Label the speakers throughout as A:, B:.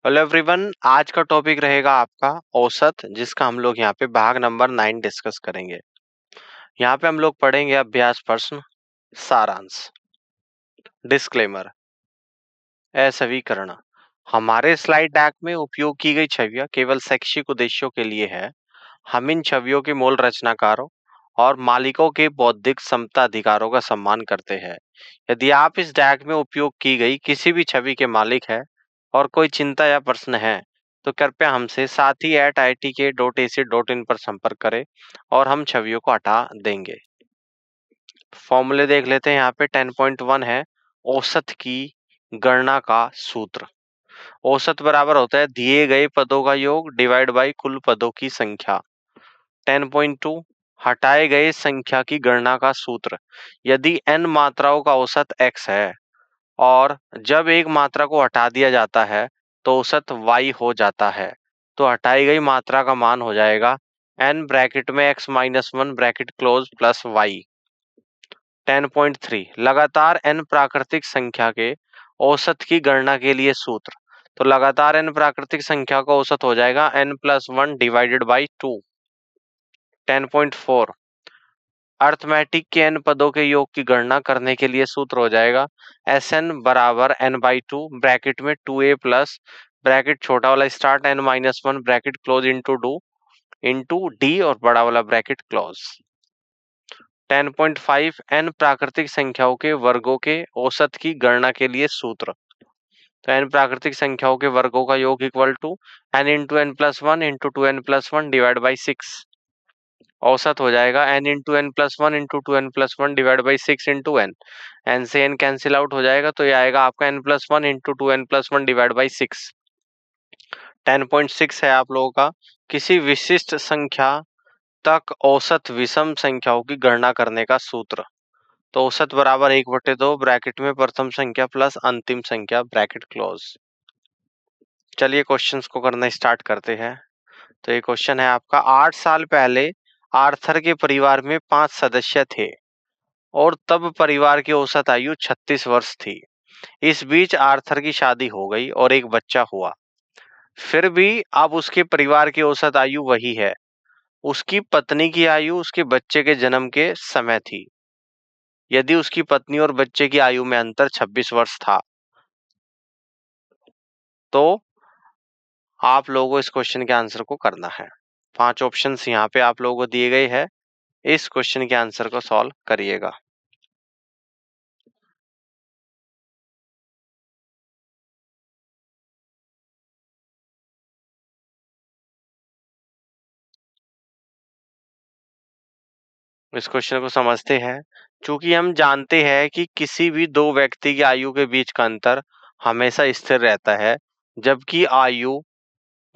A: Hello everyone, आज का topic रहेगा आपका औसत, जिसका हम लोग यहाँ पे भाग नंबर 9 डिस्कस करेंगे। यहाँ पे हम लोग पढ़ेंगे अभ्यास प्रश्न, सारांश, डिस्क्लेमर, असवीकरण। हमारे स्लाइड डेक में उपयोग की गई छवियां केवल शैक्षिक उद्देश्यों के लिए है। हम इन छवियों के मूल रचनाकारों और मालिकों के बौद्धिक समता अधिकारों का सम्मान करते हैं। यदि आप इस डेक में उपयोग की गई किसी भी छवि के मालिक हैं और कोई चिंता या प्रश्न है, तो कृपया हमसे sathi@itk.ac.in पर संपर्क करें और हम छवियों को हटा देंगे। फॉर्मूले देख लेते हैं। यहाँ पे 10.1 है, औसत की गणना का सूत्र। औसत बराबर होता है दिए गए पदों का योग डिवाइड बाई कुल पदों की संख्या। 10.2, हटाए गए संख्या की गणना का सूत्र। यदि n मात्राओं का औसत x है और जब एक मात्रा को हटा दिया जाता है तो औसत y हो जाता है, तो हटाई गई मात्रा का मान हो जाएगा n ब्रैकेट में x-1 bracket close plus y। 10.3, लगातार n प्राकृतिक संख्या के औसत की गणना के लिए सूत्र। तो लगातार n प्राकृतिक संख्या का औसत हो जाएगा n+1 डिवाइडेड बाई 2। 10.4, अर्थमेटिक के n पदों के योग की गणना करने के लिए सूत्र हो जाएगा Sn बराबर n/2 ब्रैकेट में 2a प्लस ब्रैकेट छोटा वाला start n-1 bracket close into d और बड़ा वाला ब्रैकेट क्लोज। 10.5, n प्राकृतिक संख्याओं के वर्गों के औसत की गणना के लिए सूत्र। तो n प्राकृतिक संख्याओं के वर्गों का योग equal to n into n+1 into 2n+1 divide by 6। औसत हो जाएगा n into n+1 into 2n+1 divide by 6 into n। n से n कैंसिल आउट हो जाएगा, तो ये आएगा आपका n+1 into 2n+1 divide by 6। 10.6 है आप लोगों का, किसी विशिष्ट संख्या तक औसत विषम संख्याओं की गणना करने का सूत्र। तो औसत बराबर 1/2 ब्रैकेट में प्रथम संख्या प्लस अंतिम संख्या ब्रैकेट क्लोज। चलिए क्वेश्चंस को करना स्टार्ट करते हैं। तो ये क्वेश्चन है आपका, 8 साल पहले आर्थर के परिवार में 5 सदस्य थे और तब परिवार की औसत आयु 36 वर्ष थी। इस बीच आर्थर की शादी हो गई और एक बच्चा हुआ। फिर भी अब उसके परिवार की औसत आयु वही है। उसकी पत्नी की आयु उसके बच्चे के जन्म के समय थी। यदि उसकी पत्नी और बच्चे की आयु में अंतर 26 वर्ष था, तो आप लोगों को इस क्वेश्चन के आंसर को करना है। 5 ऑप्शंस यहाँ पे आप लोगों को दिए गए हैं। इस क्वेश्चन के आंसर को सॉल्व करिएगा। इस क्वेश्चन को समझते हैं। चूंकि हम जानते हैं कि किसी भी दो व्यक्ति की आयु के बीच का अंतर हमेशा स्थिर रहता है, जबकि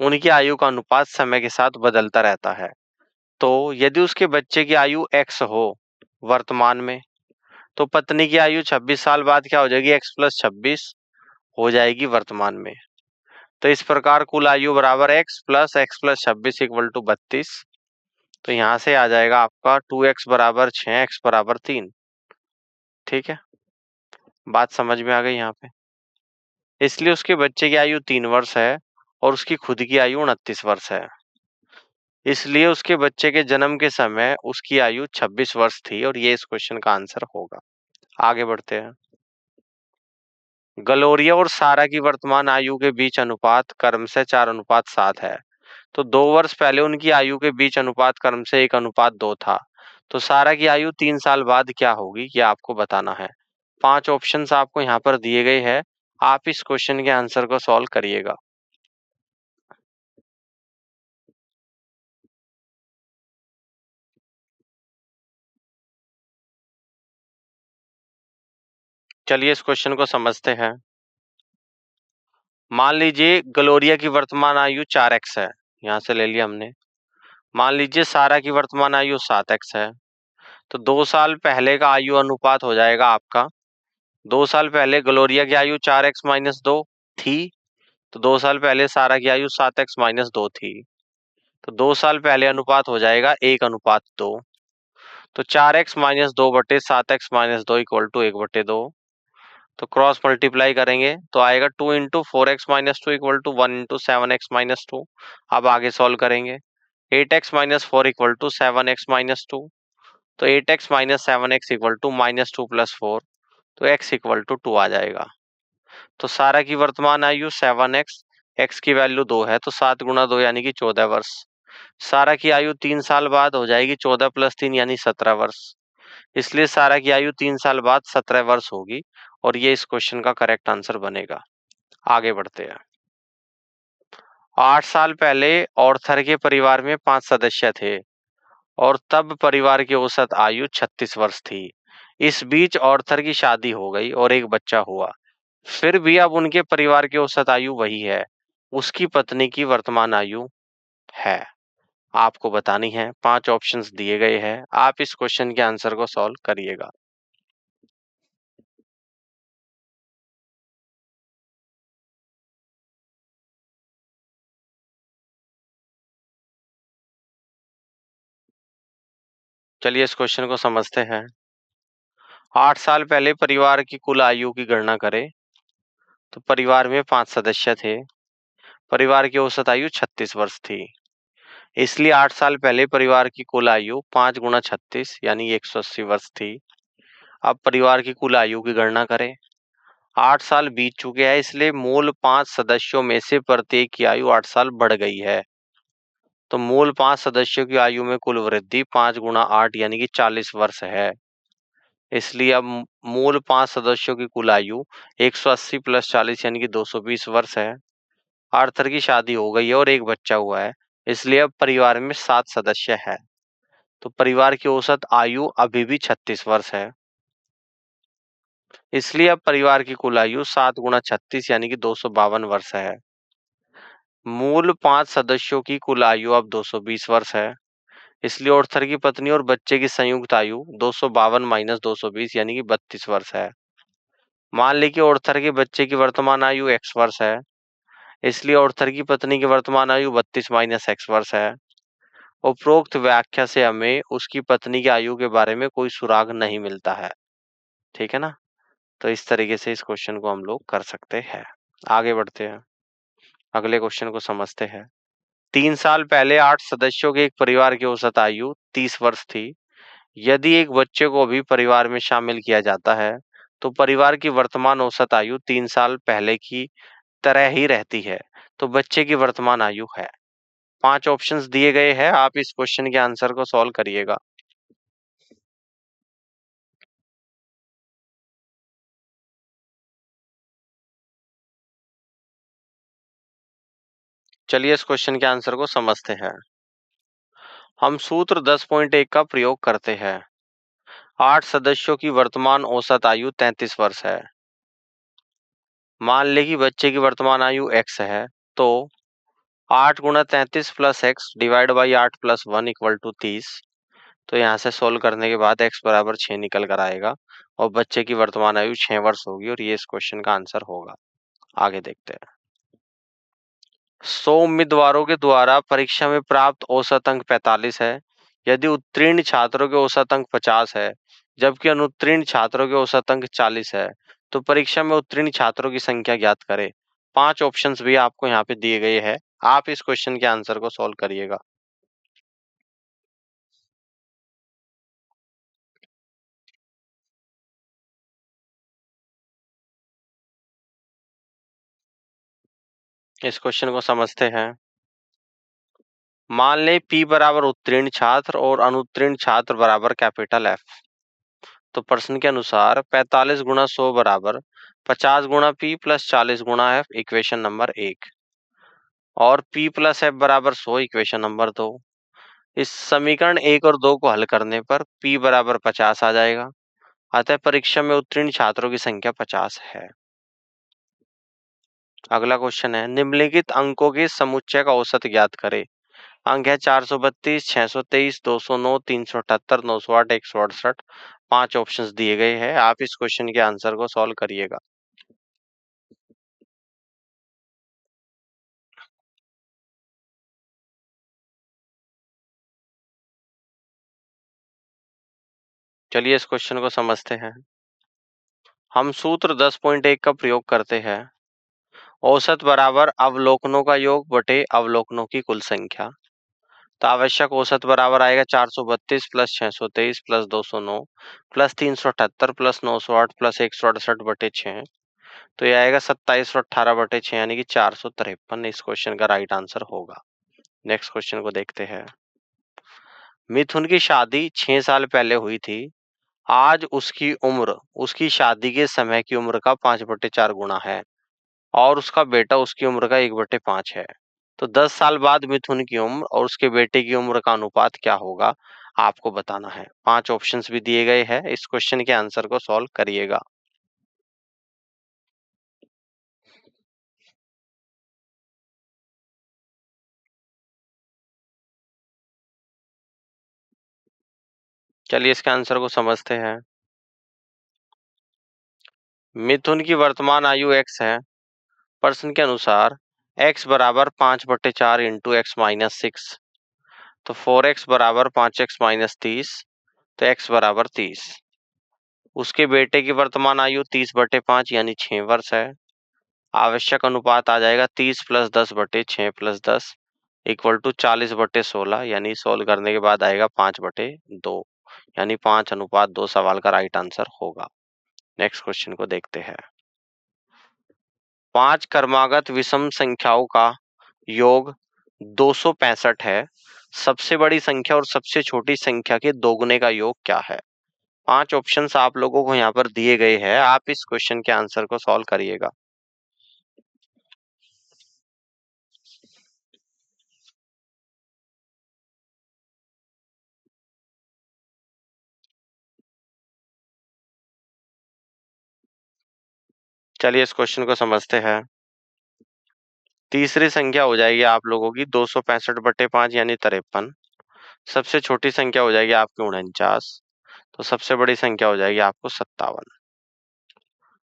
A: उनकी आयु का अनुपात समय के साथ बदलता रहता है। तो यदि उसके बच्चे की आयु x हो वर्तमान में, तो पत्नी की आयु 26 साल बाद क्या हो जाएगी, x+26 हो जाएगी वर्तमान में। तो इस प्रकार कुल आयु बराबर x+26 इक्वल टू 32। तो यहाँ से आ जाएगा आपका 2x बराबर 6, x बराबर 3। ठीक है, बात समझ में आ गई यहाँ पे। इसलिए उसके बच्चे की आयु 3 वर्ष है और उसकी खुद की आयु 29 वर्ष है। इसलिए उसके बच्चे के जन्म के समय उसकी आयु 26 वर्ष थी और ये इस क्वेश्चन का आंसर होगा। आगे बढ़ते हैं। ग्लोरिया और सारा की वर्तमान आयु के बीच अनुपात क्रमशः 4:7 है। तो 2 वर्ष पहले उनकी आयु के बीच अनुपात क्रमशः 1:2 था। तो सारा की आयु 3 साल बाद क्या होगी, ये आपको बताना है। 5 ऑप्शंस आपको यहाँ पर दिए गए हैं। आप इस क्वेश्चन के आंसर को सॉल्व करिएगा। चलिए इस क्वेश्चन को समझते हैं। मान लीजिए ग्लोरिया की वर्तमान आयु 4x है, यहाँ से ले लिया हमने। मान लीजिए सारा की वर्तमान आयु 7x है। तो 2 साल पहले का आयु अनुपात हो जाएगा आपका, 2 साल पहले ग्लोरिया की आयु 4x-2 थी, तो 2 साल पहले सारा की आयु 7x-2 थी। तो 2 साल पहले अनुपात हो जाएगा 1:2। तो 4x-2 बटे 7x-2 इक्वल टू 1/2। तो क्रॉस मल्टीप्लाई करेंगे तो आएगा 2 into 4x-2 equal to 1 into 7x-2। अब आगे सॉल्व करेंगे। 8x-4 equal to 7x-2। तो 8x-7x इक्वल टू -2 + 4। तो x इक्वल टू 2 आ जाएगा। तो सारा की वर्तमान आयु 7x, x की वैल्यू 2 है तो 7 गुणा 2 यानी कि 14 वर्ष। सारा की आयु 3 साल बाद हो जाएगी, 14 + 3 यानी 17 वर्ष। इसलिए सारा की आयु 3 साल बाद 17 वर्ष होगी और ये इस क्वेश्चन का करेक्ट आंसर बनेगा। आगे बढ़ते हैं। 8 साल पहले ऑर्थर के परिवार में 5 सदस्य थे और तब परिवार की औसत आयु 36 वर्ष थी। इस बीच ऑर्थर की शादी हो गई और एक बच्चा हुआ। फिर भी अब उनके परिवार की औसत आयु वही है। उसकी पत्नी की वर्तमान आयु है। आपको बतानी है। 5 ऑप्शंस दिए गए हैं। आप इस क्वेश्चन के आंसर को सॉल्व करिएगा। चलिए इस क्वेश्चन को समझते हैं। 8 साल पहले परिवार की कुल आयु की गणना करें। तो परिवार में 5 सदस्य थे। परिवार की औसत आयु 36 वर्ष थी। इसलिए 8 साल पहले परिवार की कुल आयु 5 गुणा 36 यानी 180 वर्ष थी। अब परिवार की कुल आयु की गणना करें। 8 साल बीत चुके हैं, इसलिए मूल 5 सदस्यों में से प्रत्येक की आयु 8 साल बढ़ गई है। तो मूल 5 सदस्यों की आयु में कुल वृद्धि 5 गुणा 8 यानी कि 40 वर्ष है। इसलिए अब मूल 5 सदस्यों की कुल आयु 180 + 40 यानी कि 220 वर्ष है। आर्थर की शादी हो गई है और एक बच्चा हुआ है। इसलिए अब परिवार में 7 सदस्य है। तो परिवार की औसत आयु अभी भी 36 वर्ष है। इसलिए अब परिवार की कुल आयु 7 गुणा 36 यानी कि 252 वर्ष है। मूल 5 सदस्यों की कुल आयु अब 220 वर्ष है। इसलिए ऑर्थर की पत्नी और बच्चे की संयुक्त आयु 252 - 220 यानी कि 32 वर्ष है। मान ली कि ऑर्थर के बच्चे की वर्तमान आयु x वर्ष है। इसलिए ऑर्थर की पत्नी की वर्तमान आयु 32 - x वर्ष है। उपरोक्त व्याख्या से हमें उसकी पत्नी की आयु के बारे में कोई सुराग नहीं मिलता है। ठीक है ना? तो इस तरीके से इस क्वेश्चन को हम लोग कर सकते हैं। आगे बढ़ते हैं। अगले क्वेश्चन को समझते हैं। 3 साल पहले 8 सदस्यों के एक परिवार की औसत आयु 30 वर्ष थी। यदि एक बच्चे को भी परिवार में शामिल किया जाता है, तो परिवार की वर्तमान औसत आयु 3 साल पहले की तरह ही रहती है। तो बच्चे की वर्तमान आयु है। 5 ऑप्शंस दिए गए हैं। आप इस क्वेश्चन के आंसर को सॉल्व करिएगा। चलिए इस क्वेश्चन के आंसर को समझते हैं। हम सूत्र 10.1 का प्रयोग करते हैं। 8 सदस्यों की वर्तमान औसत आयु 33 वर्ष है। मान लें कि बच्चे की वर्तमान आयु x है, तो 8 गुणा 33 + x divide by 8 + 1 equal to 30। तो यहाँ से सोल्व करने के बाद x बराबर 6 निकल कर आएगा और बच्चे की वर्तमान आयु 6 वर्ष होगी और ये इस क्वेश्चन का आंसर होगा। आगे देखते हैं। 100 उम्मीदवारों के द्वारा परीक्षा में प्राप्त औसत अंक 45 है। यदि उत्तीर्ण छात्रों के औसत अंक 50 है, जबकि अनुत्तीर्ण छात्रों के औसत अंक 40 है, तो परीक्षा में उत्तीर्ण छात्रों की संख्या ज्ञात करें। 5 ऑप्शंस भी आपको यहाँ पे दिए गए हैं। आप इस क्वेश्चन के आंसर को सॉल्व करिएगा। इस क्वेश्चन को समझते हैं। मान लें P बराबर उत्तीर्ण छात्र और अनुत्तीर्ण छात्र बराबर कैपिटल F। तो प्रश्न के अनुसार 45 गुणा 100 बराबर 50 गुणा P + 40 गुणा F इक्वेशन नंबर 1 और P + F बराबर 100 इक्वेशन नंबर 2। इस समीकरण 1 और 2 को हल करने पर P बराबर 50 आ जाएगा। अतः परीक्षा में उत्तीर्ण छात्रों की संख्या 50 है। अगला क्वेश्चन है, निम्नलिखित अंकों के समुच्चय का औसत ज्ञात करें। अंक है 432, 623, 209, 378, 908, 168। 5 ऑप्शंस दिए गए हैं। आप इस क्वेश्चन के आंसर को सॉल्व करिएगा। चलिए इस क्वेश्चन को समझते हैं। हम सूत्र 10.1 का प्रयोग करते हैं। औसत बराबर अवलोकनों का योग बटे अवलोकनों की कुल संख्या। तो आवश्यक औसत बराबर आएगा 432 plus 623 plus 209 plus 378 plus 908 plus 168 बटे 6। तो ये आएगा 2718 बटे 6 यानी कि 453। इस क्वेश्चन का राइट आंसर होगा। नेक्स्ट क्वेश्चन को देखते हैं। मिथुन की शादी 6 साल पहले हुई थी। आज उसकी उम्र उसकी शादी के समय की उम्र का 5/4 गुना है और उसका बेटा उसकी उम्र का 1/5 है। तो 10 साल बाद मिथुन की उम्र और उसके बेटे की उम्र का अनुपात क्या होगा, आपको बताना है। 5 ऑप्शंस भी दिए गए हैं। इस क्वेश्चन के आंसर को सॉल्व करिएगा। चलिए इसके आंसर को समझते हैं। मिथुन की वर्तमान आयु x है। प्रश्न के अनुसार x बराबर 5/4 इंटू एक्स माइनस 6। तो 4x बराबर 5x-30। तो x बराबर 30। उसके बेटे की वर्तमान आयु 30/5 यानी 6 वर्ष है। आवश्यक अनुपात आ जाएगा 30 प्लस 10 बटे 6 प्लस 10 इक्वल टू 40/16 यानी सोल्व करने के बाद आएगा 5/2 यानी 5:2 सवाल का राइट आंसर होगा। नेक्स्ट क्वेश्चन को देखते हैं। 5 क्रमागत विषम संख्याओं का योग 265 है। सबसे बड़ी संख्या और सबसे छोटी संख्या के दोगुने का योग क्या है। 5 ऑप्शंस आप लोगों को यहाँ पर दिए गए हैं। आप इस क्वेश्चन के आंसर को सॉल्व करिएगा। चलिए इस क्वेश्चन को समझते हैं। तीसरी संख्या हो जाएगी आप लोगों की 265/5 यानी 53। सबसे छोटी संख्या हो जाएगी आपकी 49। तो सबसे बड़ी संख्या हो जाएगी आपको 57।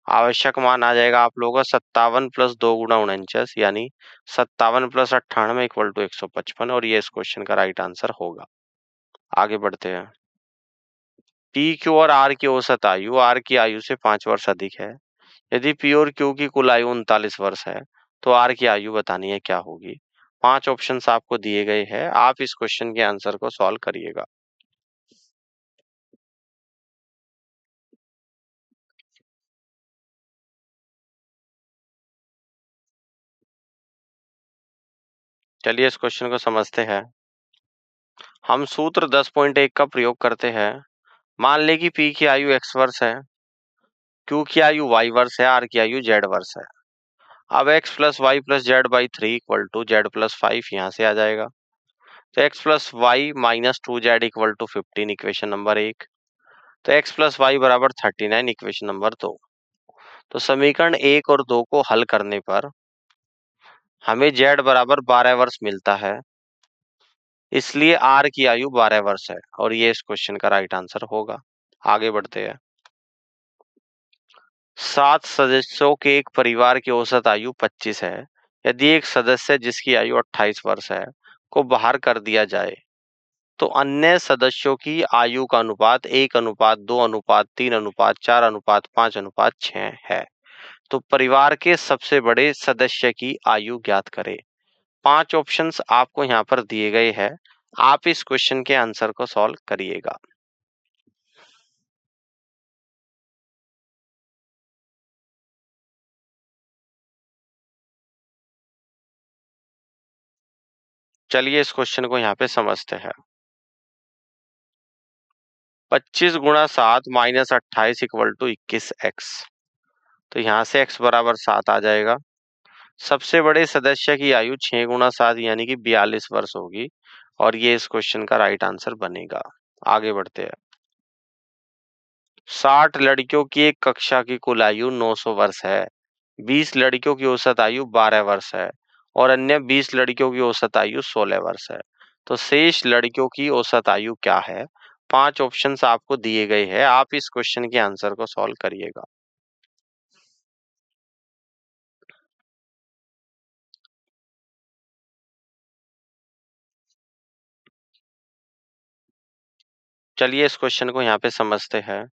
A: आवश्यक मान आ जाएगा आप लोगों का 57 प्लस 2 गुना 49 यानी 57 प्लस 98 इक्वल टू 155 और ये इस क्वेश्चन का राइट आंसर होगा। आगे बढ़ते हैं। पी क्यू और आर की औसत आयु आर की आयु से 5 वर्ष अधिक है। यदि पी और क्यू की कुल आयु 39 वर्ष है तो आर की आयु बतानी है क्या होगी। 5 ऑप्शंस आपको दिए गए हैं। आप इस क्वेश्चन के आंसर को सॉल्व करिएगा। चलिए इस क्वेश्चन को समझते हैं। हम सूत्र 10.1 का प्रयोग करते हैं। मान लें कि पी की आयु x वर्ष है, क्यू की आयु y वर्ष है, आर की आयु z वर्ष है। अब x plus y plus z by 3 equal to z plus 5 यहाँ से आ जाएगा। तो x plus y minus 2z equal to 15 equation number 1। तो x प्लस वाई बराबर 39 इक्वेशन नंबर 2। तो समीकरण 1 और 2 को हल करने पर हमें z बराबर 12 वर्ष मिलता है। इसलिए r की आयु 12 वर्ष है और ये इस क्वेश्चन का राइट आंसर होगा। आगे बढ़ते हैं। 7 सदस्यों के एक परिवार की औसत आयु 25 है। यदि एक सदस्य जिसकी आयु 28 वर्ष है को बाहर कर दिया जाए तो अन्य सदस्यों की आयु का अनुपात 1:2:3:4:5:6 है। तो परिवार के सबसे बड़े सदस्य की आयु ज्ञात करें। 5 ऑप्शंस आपको यहाँ पर दिए गए हैं। आप इस क्वेश्चन के आंसर को सॉल्व करिएगा। चलिए इस क्वेश्चन को यहाँ पे समझते हैं। 25 गुणा 7 माइनस 28 इक्वल टू 21x। तो यहाँ से x बराबर 7 आ जाएगा। सबसे बड़े सदस्य की आयु 6 गुणा 7 यानी कि 42 वर्ष होगी और ये इस क्वेश्चन का राइट आंसर बनेगा। आगे बढ़ते हैं। 60 लड़कियों की एक कक्षा की कुल आयु 900 वर्ष है। 20 लड़कियों की औसत आयु 12 वर्ष है और अन्य 20 लड़कियों की औसत आयु 16 वर्ष है। तो शेष लड़कियों की औसत आयु क्या है। 5 ऑप्शंस आपको दिए गए हैं। आप इस क्वेश्चन के आंसर को सॉल्व करिएगा। चलिए इस क्वेश्चन को यहाँ पे समझते हैं।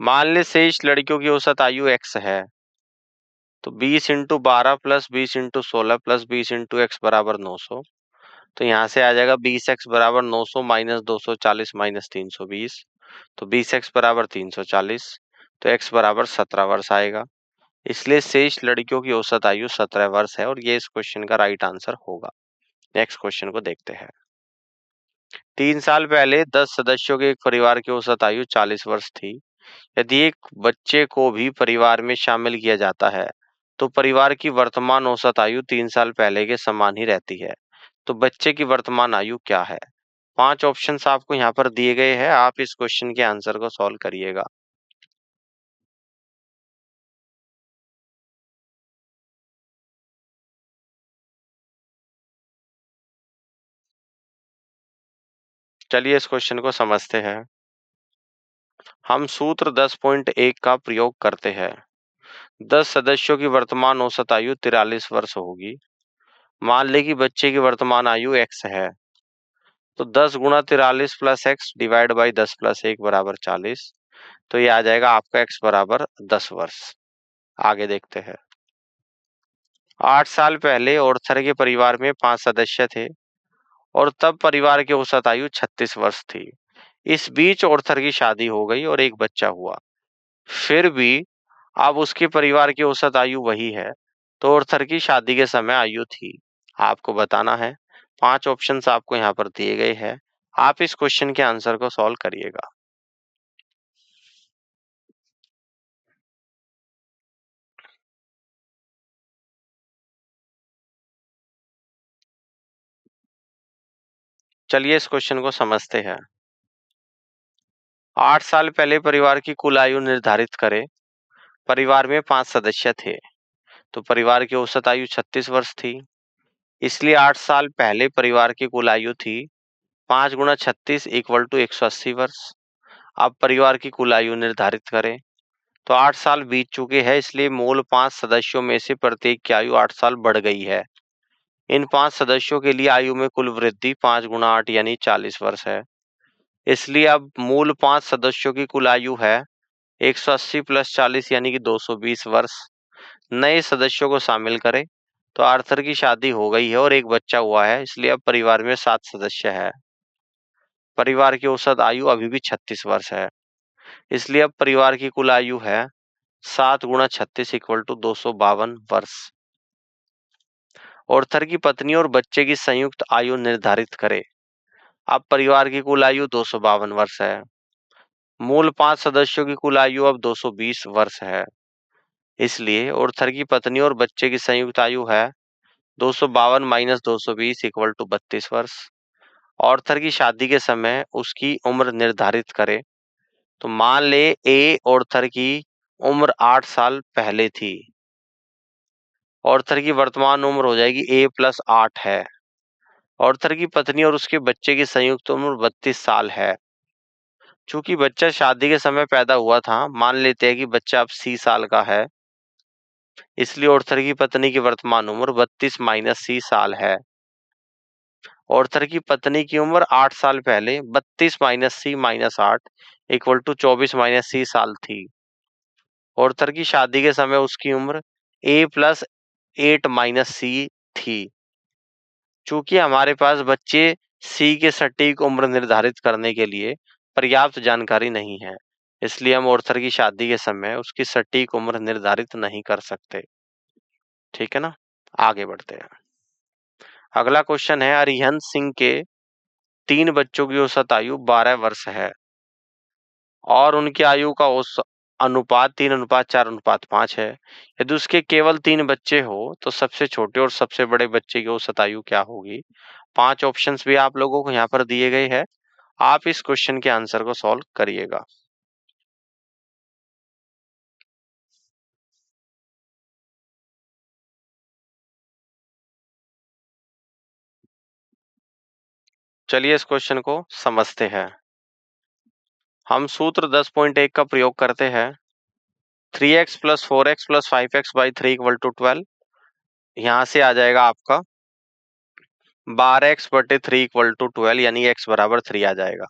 A: मान ले शेष लड़कियों की औसत आयु x है, तो 20 × 12 + 20 × 16 + 20 × x बराबर 900। तो यहाँ से आ जाएगा 20x बराबर 900 - 240 - 320। तो 20x बराबर 340, तो x बराबर 17 वर्ष आएगा। इसलिए शेष लड़कियों की औसत आयु 17 वर्ष है और ये इस क्वेश्चन का राइट आंसर होगा। नेक्स्ट क्वेश्चन को देखते हैं। 3 साल पहले 10 सदस्यों के एक परिवार की औसत आयु 40 वर्ष थी। यदि एक बच्चे को भी परिवार में शामिल किया जाता है, तो परिवार की वर्तमान औसत आयु 3 साल पहले के समान ही रहती है। तो बच्चे की वर्तमान आयु क्या है? 5 ऑप्शंस आपको यहाँ पर दिए गए हैं। आप इस क्वेश्चन के आंसर को सॉल्व करिएगा। चलिए इस क्वेश्चन को समझते हैं। हम सूत्र 10.1 का प्रयोग करते हैं। 10 सदस्यों की वर्तमान औसत आयु 43 वर्ष होगी। मान लें कि बच्चे की वर्तमान आयु x है, तो 10 × 43 + x डिवाइड बाई 10 + 1 बराबर 40। तो ये आ जाएगा आपका x बराबर 10 वर्ष। आगे देखते हैं। 8 साल पहले ऑर्थर के परिवार में 5 सदस्य थे और तब परिवार की औसत आयु 36 वर्ष थी। इस बीच ऑर्थर की शादी हो गई और एक बच्चा हुआ। फिर भी अब उसके परिवार की औसत आयु वही है, तो ऑर्थर की शादी के समय आयु थी। आपको बताना है। 5 ऑप्शंस आपको यहाँ पर दिए गए हैं। आप इस क्वेश्चन के आंसर को सॉल्व करिएगा। चलिए इस क्वेश्चन को समझते हैं। 8 साल पहले परिवार की कुल आयु निर्धारित करें। परिवार में 5 सदस्य थे, तो परिवार की औसत आयु 36 वर्ष थी। इसलिए 8 साल पहले परिवार की कुल आयु थी 5 × 36 = 180 वर्ष। अब परिवार की कुल आयु निर्धारित करें। तो 8 साल बीत चुके हैं, इसलिए मूल 5 सदस्यों में से प्रत्येक की आयु 8 साल बढ़ गई है। इन 5 सदस्यों के लिए आयु में कुल वृद्धि 5 × 8 यानी 40 वर्ष है। इसलिए अब मूल 5 सदस्यों की कुल आयु है 180 + 40 यानी कि 220 वर्ष। नए सदस्यों को शामिल करें। तो आर्थर की शादी हो गई है और एक बच्चा हुआ है, इसलिए अब परिवार में 7 सदस्य है। परिवार की औसत आयु अभी भी 36 वर्ष है, इसलिए अब परिवार की कुल आयु है 7 × 36 = 252 वर्ष। ऑर्थर की पत्नी और बच्चे की संयुक्त आयु निर्धारित करें। अब परिवार की कुल आयु 252 वर्ष है। मूल 5 सदस्यों की कुल आयु अब 220 वर्ष है। इसलिए ऑर्थर की पत्नी और बच्चे की संयुक्त आयु है 252 - 220 = 32 वर्ष। ऑर्थर की शादी के समय उसकी उम्र निर्धारित करें। तो मान ले ए ऑर्थर की उम्र 8 साल पहले थी। ऑर्थर की वर्तमान उम्र हो जाएगी a + 8 है। ऑर्थर की पत्नी और उसके बच्चे की संयुक्त उम्र 32 साल है। चूंकि बच्चा शादी के समय पैदा हुआ था, मान लेते हैं कि बच्चा अब c साल का है, इसलिए ऑर्थर की पत्नी की वर्तमान उम्र 32 - c साल है। ऑर्थर की पत्नी की उम्र 8 साल पहले 32 - c - 8 = 24 - c साल थी। ऑर्थर की शादी के समय उसकी उम्र a + 8 - c थी। चूंकि हमारे पास बच्चे c के सटीक उम्र निर्धारित करने के लिए पर्याप्त जानकारी नहीं है, इसलिए हम ऑर्थर की शादी के समय उसकी सटीक उम्र निर्धारित नहीं कर सकते। ठीक है ना? आगे बढ़ते हैं। अगला क्वेश्चन है, अरिहंत सिंह के 3 बच्चों की औसत आयु 12 वर्ष है और उनकी आयु का अनुपात 3:4:5 है। यदि उसके केवल 3 बच्चे हो तो सबसे छोटे और सबसे बड़े बच्चे की औसत आयु क्या होगी? 5 ऑप्शंस भी आप लोगों को यहाँ पर दिए गए हैं। आप इस क्वेश्चन के आंसर को सॉल्व करिएगा। चलिए इस क्वेश्चन को समझते हैं। हम सूत्र 10.1 का प्रयोग करते हैं। 3x + 4x + 5x/3 = 12। यहाँ से आ जाएगा आपका 12x/3 = 12 यानी x बराबर 3 आ जाएगा।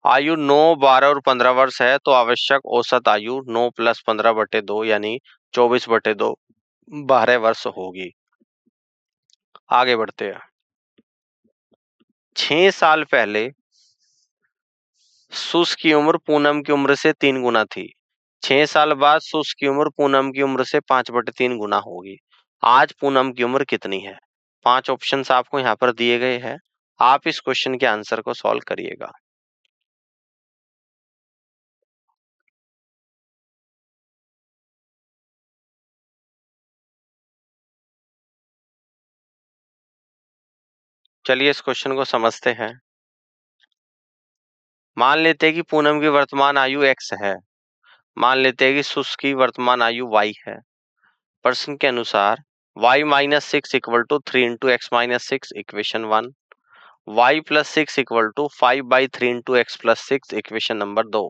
A: आयु 9, 12 और 15 वर्ष है तो आवश्यक औसत आयु 9 + 15/2 यानी 24/2 12 वर्ष होगी। आगे बढ़ते हैं। 6 साल पहले सुस की उम्र पूनम की उम्र से 3 गुना थी। 6 साल बाद सुस की उम्र पूनम की उम्र से 5/3 गुना होगी। आज पूनम की उम्र कितनी है? 5 ऑप्शंस आपको यहाँ पर दिए गए हैं। आप इस क्वेश्चन के आंसर को सॉल्व करिएगा। चलिए इस क्वेश्चन को समझते हैं। मान लेते हैं कि पूनम की वर्तमान आयु x है। मान लेते हैं कि सुस की वर्तमान आयु y है। प्रश्न के अनुसार y-6 = 3 × x-6 equation 1, y+6 = 5/3 × x+6 equation number 2।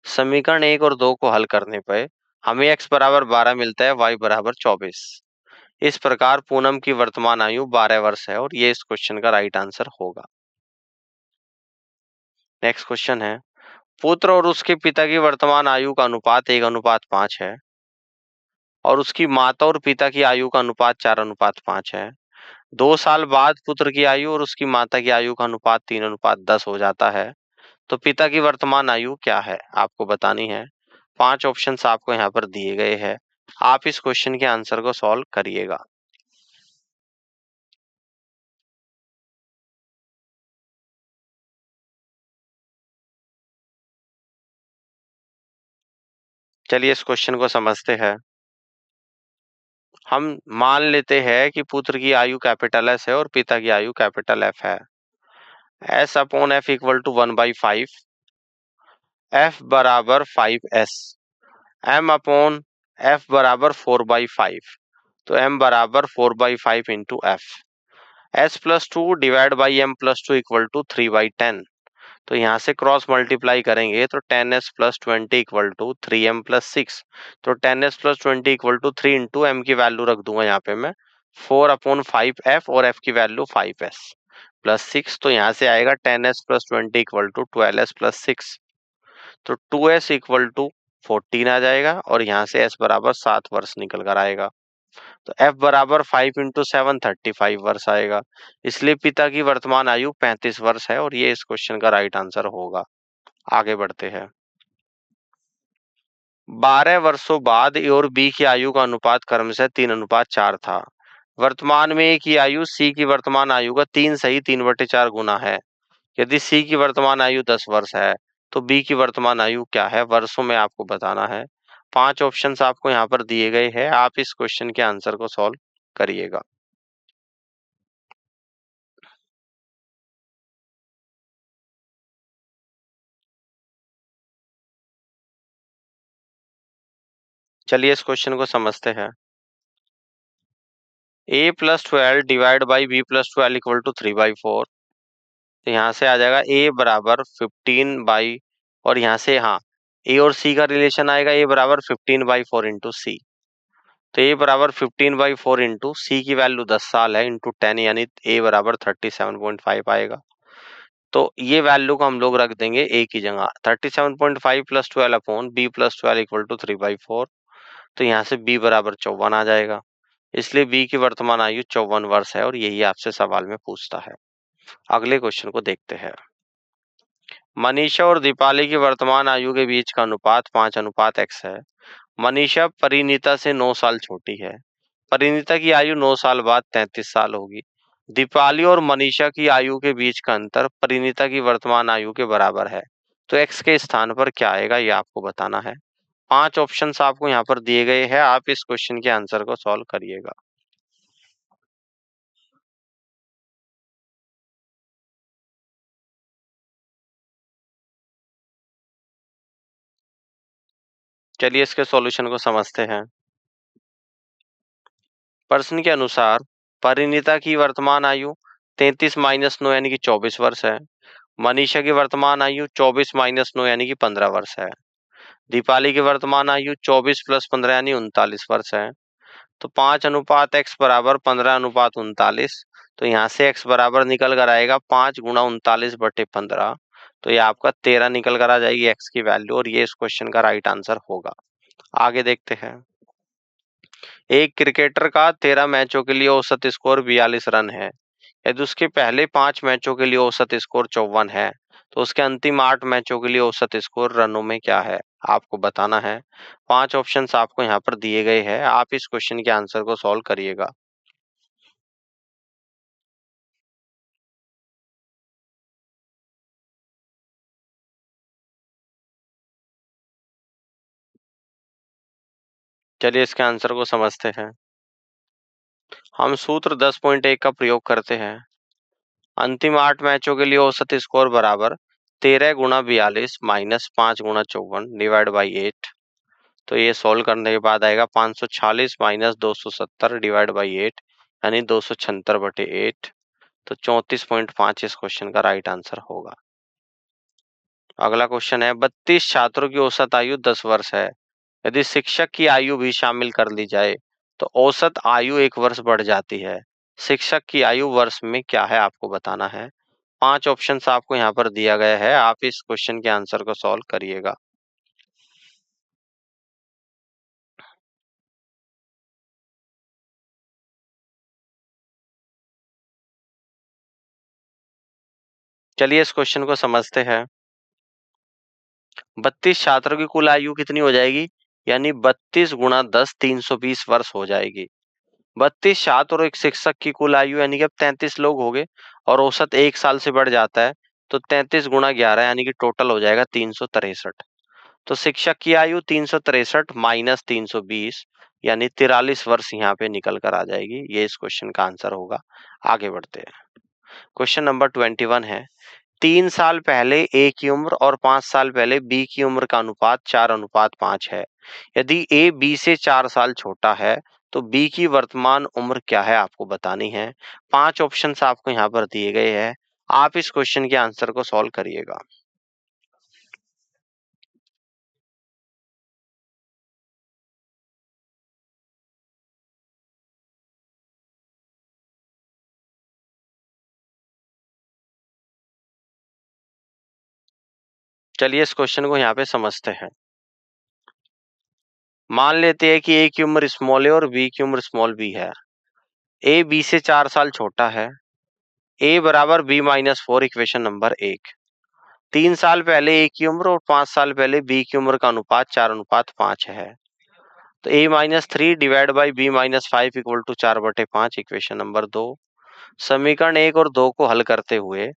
A: समीकरण 1 और 2 को हल करने पर हमें x बराबर 12 मिलता है, y बराबर 24। इस प्रकार पूनम की वर्तमान आयु 12 वर्ष है और ये इस क्वेश्चन का राइट आंसर होगा। नेक्स्ट क्वेश्चन है, पुत्र और उसके पिता की वर्तमान आयु का अनुपात 1:5 है और उसकी माता और पिता की आयु का अनुपात 4:5 है। 2 साल बाद पुत्र की आयु और उसकी माता की आयु का अनुपात 3:10 हो जाता है। तो पिता की वर्तमान आयु क्या है आपको बतानी है। 5 ऑप्शंस आपको यहाँ पर दिए गए हैं। आप इस क्वेश्चन के आंसर को सॉल्व करिएगा। चलिए इस क्वेश्चन को समझते हैं। हम मान लेते हैं कि पुत्र की आयु कैपिटल एस है और पिता की आयु कैपिटल एफ है। S/F = 1/5, F बराबर 5S, M/F बराबर 4/5, तो M बराबर 4/5 into F. S+2 divide by M+2 = 3/10। तो यहाँ से क्रॉस मल्टीप्लाई करेंगे तो 10s + 20 = 3m + 6। तो 10s + 20 = 3 इंटू m की वैल्यू रख दूंगा यहाँ पे मैं 4/5f और f की वैल्यू 5s + 6। तो यहाँ से आएगा 10s + 20 = 12s + 6। तो 2s = 14 आ जाएगा और यहाँ से s बराबर 7 वर्ष निकल कर आएगा। तो f बराबर 5 × 7 35 वर्ष आएगा। इसलिए पिता की वर्तमान आयु 35 वर्ष है और ये इस क्वेश्चन का राइट आंसर होगा। आगे बढ़ते हैं। 12 वर्षों बाद ए और बी की आयु का अनुपात क्रमशः 3:4 था। वर्तमान में ए की आयु सी की वर्तमान आयु का 3 सही 3/4 गुना है। यदि सी की वर्तमान आयु 10 वर्ष है तो बी की वर्तमान आयु क्या है वर्षों में आपको बताना है। 5 ऑप्शंस आपको यहाँ पर दिए गए हैं। आप इस क्वेश्चन के आंसर को सॉल्व करिएगा। चलिए इस क्वेश्चन को समझते हैं। a + 12 divide by b + 12 = 3/4। तो यहाँ से आ जाएगा a बराबर 15 बाई और यहाँ से हाँ a और c का रिलेशन आएगा a बराबर 15/4 इंटू सी। तो a बराबर 15/4 इंटू सी की वैल्यू 10 साल है इंटू 10 यानी a बराबर 37.5 आएगा। तो ये वैल्यू को हम लोग रख देंगे a की जगह 37.5 + 12/b + 12 = 3/4। तो यहाँ से b बराबर 54 आ जाएगा। इसलिए बी की वर्तमान आयु 54 वर्ष है और यही आपसे सवाल में पूछता है। अगले क्वेश्चन को देखते हैं। मनीषा और दीपाली की वर्तमान आयु के बीच का अनुपात 5:x है। मनीषा परिणीता से 9 साल छोटी है। परिणीता की आयु 9 साल बाद 33 साल होगी। दीपाली और मनीषा की आयु के बीच का अंतर परिणीता की वर्तमान आयु के बराबर है। तो x के स्थान पर क्या आएगा ये आपको बताना है। 5 ऑप्शंस आपको यहाँ पर दिए गए हैं। आप इस क्वेश्चन के आंसर को सॉल्व करिएगा। चलिए इसके सॉल्यूशन को समझते हैं। प्रश्न के अनुसार परिणीता की वर्तमान आयु 33 - 9 यानी कि 24 वर्ष है। मनीषा की वर्तमान आयु 24 - 9 यानी कि 15 वर्ष है। दीपाली की वर्तमान आयु 24 + 15 यानी 39 वर्ष है। तो 5:x बराबर 15:39। तो यहाँ से x बराबर निकल कर आएगा 5 × 39/15। तो ये आपका 13 निकल कर आ जाएगी एक्स की वैल्यू, और ये इस क्वेश्चन का राइट आंसर होगा। आगे देखते हैं। एक क्रिकेटर का 13 मैचों के लिए औसत स्कोर 42 रन है। यदि उसके पहले 5 मैचों के लिए औसत स्कोर 54 है, तो उसके अंतिम 8 मैचों के लिए औसत स्कोर रनों में क्या है, आपको बताना है। 5 ऑप्शंस आपको यहाँ पर दिए गए हैं, आप इस क्वेश्चन के आंसर को सॉल्व करिएगा। चलिए इसके आंसर को समझते हैं। हम सूत्र 10.1 का प्रयोग करते हैं। अंतिम 8 मैचों के लिए औसत स्कोर बराबर 13 गुणा 42 माइनस 5 गुणा 54 डिवाइड बाई 8। तो ये सोल्व करने के बाद आएगा 546 माइनस 270 डिवाइड बाई 8, यानी 276/8। तो 34.5 इस क्वेश्चन का राइट आंसर होगा। अगला क्वेश्चन है, 32 छात्रों की औसत आयु 10 वर्ष है। यदि शिक्षक की आयु भी शामिल कर ली जाए तो औसत आयु 1 वर्ष बढ़ जाती है। शिक्षक की आयु वर्ष में क्या है, आपको बताना है। 5 ऑप्शंस आपको यहाँ पर दिया गया है, आप इस क्वेश्चन के आंसर को सॉल्व करिएगा। चलिए इस क्वेश्चन को समझते हैं। 32 छात्रों की कुल आयु कितनी हो जाएगी, यानी 32 गुणा 10 320 वर्ष हो जाएगी। 32 छात्र और एक शिक्षक की कुल आयु यानी कि अब 33 लोग हो गए, और औसत 1 साल से बढ़ जाता है, तो 33 गुणा 11 यानी कि टोटल हो जाएगा 363। तो शिक्षक की आयु 363 माइनस 320 यानी 43 वर्ष यहाँ पे निकल कर आ जाएगी। ये इस क्वेश्चन का आंसर होगा। आगे बढ़ते हैं। क्वेश्चन नंबर 21 है, 3 साल पहले ए की उम्र और 5 साल पहले बी की उम्र का अनुपात 4:5 है। यदि ए बी से 4 साल छोटा है तो बी की वर्तमान उम्र क्या है, आपको बतानी है। 5 ऑप्शंस आपको यहाँ पर दिए गए हैं, आप इस क्वेश्चन के आंसर को सॉल्व करिएगा। चलिए इस क्वेश्चन को यहाँ पे समझते हैं। मान लेते हैं कि ए की उम्र स्मॉल ए और बी की उम्र स्मॉल बी है। ए बी से 4 साल छोटा है। ए बराबर बी माइनस 4, इक्वेशन नंबर 1। 3 साल पहले ए की उम्र और 5 साल पहले बी की उम्र का अनुपात 4:5 है। तो A minus 3 divide by B minus 5 equal to 4/5, equation number 2। समीकरण 1 और 2 को हल करते हुए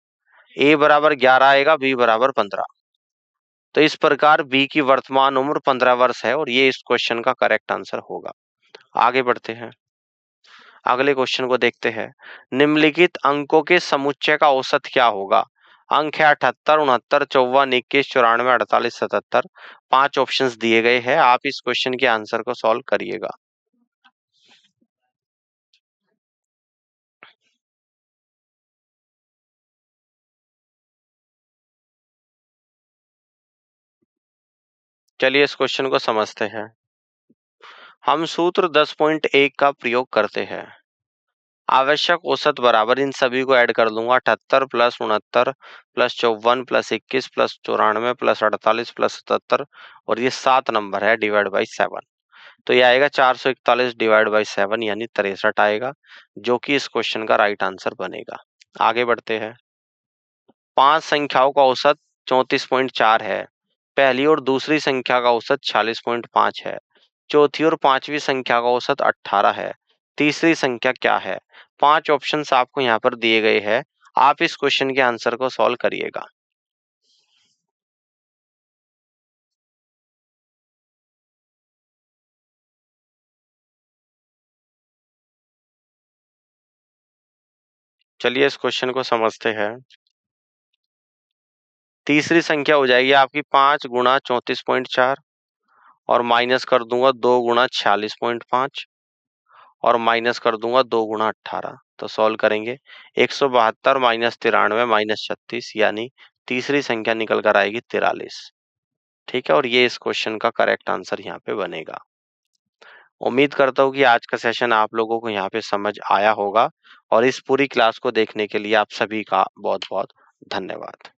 A: ए बराबर 11 आएगा, बी बराबर 15। तो इस प्रकार बी की वर्तमान उम्र 15 वर्ष है, और ये इस क्वेश्चन का करेक्ट आंसर होगा। आगे बढ़ते हैं। अगले क्वेश्चन को देखते हैं। निम्नलिखित अंकों के समुच्चय का औसत क्या होगा। अंक है 78, 69, 54, 21, 94, 48, 77। 5 ऑप्शंस दिए गए हैं, आप इस क्वेश्चन के आंसर को सॉल्व करिएगा। चलिए इस क्वेश्चन को समझते हैं। हम सूत्र 10.1 का प्रयोग करते हैं। आवश्यक औसत बराबर, इन सभी को ऐड कर दूंगा, 78 plus 69 plus 54 plus 21 plus 94 plus 48 plus 77, और ये 7 नंबर है, डिवाइड बाई 7। तो ये आएगा 441 डिवाइड बाई 7 यानी 63 आएगा, जो कि इस क्वेश्चन का राइट आंसर बनेगा। आगे बढ़ते हैं। 5 संख्याओं का औसत 34.4 है। पहली और दूसरी संख्या का औसत 46.5 है। चौथी और पांचवी संख्या का औसत 18 है। तीसरी संख्या क्या है। 5 ऑप्शंस आपको यहाँ पर दिए गए हैं, आप इस क्वेश्चन के आंसर को सॉल्व करिएगा। चलिए इस क्वेश्चन को समझते हैं। तीसरी संख्या हो जाएगी आपकी 5 गुणा 34.4, और माइनस कर दूंगा 2 गुणा 46.5, और माइनस कर दूंगा 2 गुणा 18। तो सॉल्व करेंगे, 172 माइनस 93 माइनस 36, यानी तीसरी संख्या निकल कर आएगी 43। ठीक है, और ये इस क्वेश्चन का करेक्ट आंसर यहाँ पे बनेगा। उम्मीद करता हूँ कि आज का सेशन आप लोगों को यहाँ पे समझ आया होगा, और इस पूरी क्लास को देखने के लिए आप सभी का बहुत बहुत धन्यवाद।